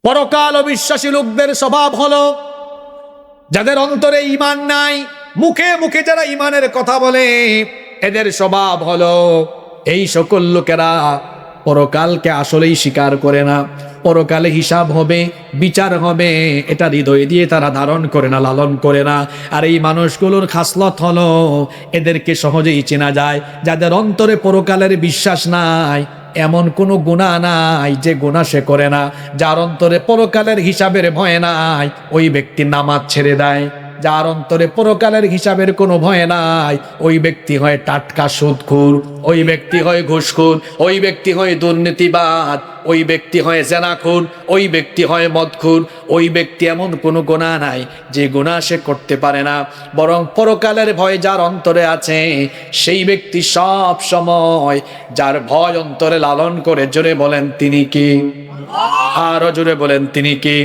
পরকাল অবিশ্বাসী লোকদের স্বভাব হলো, যাদের অন্তরে ঈমান নাই, মুখে মুখে যারা ঈমানের কথা বলে, এদের স্বভাব হলো এই সকল লোকেরা পরকালকে আসলেই স্বীকার করে না। পরকালে হিসাব হবে, বিচার হবে, এটা হৃদয় দিয়ে তারা ধারণ করে না, লালন করে না। আর এই মানুষগুলোর খাসলত হলো, এদেরকে সহজেই চেনা যায়। যাদের অন্তরে পরকালের বিশ্বাস নাই, এমন কোনো গুনাহ নাই যে গুনাহ সে করে না। যার অন্তরে পরকালের হিসাবের ভয় নাই, ওই ব্যক্তি নামাজ ছেড়ে দেয়। যার অন্তরে পরকালের হিসাবের কোনো ভয় নাই, ওই ব্যক্তি হয় টাটকা সুদখোর, ওই ব্যক্তি হয় ঘুষখোর, ওই ব্যক্তি হয় দুর্নীতিবাদ, ওই ব্যক্তি হয় জেনাখোর, ওই ব্যক্তি হয় মদখোর। ওই ব্যক্তি এমন কোনো গুনাহ নাই যে গুনাহ সে করতে পারে না। বরং পরকালের ভয় যার অন্তরে আছে, সেই ব্যক্তি সব সময় যার ভয় অন্তরে লালন করে, জোরে বলেন তিনি কি? আরো জোরে বলেন তিনি কি?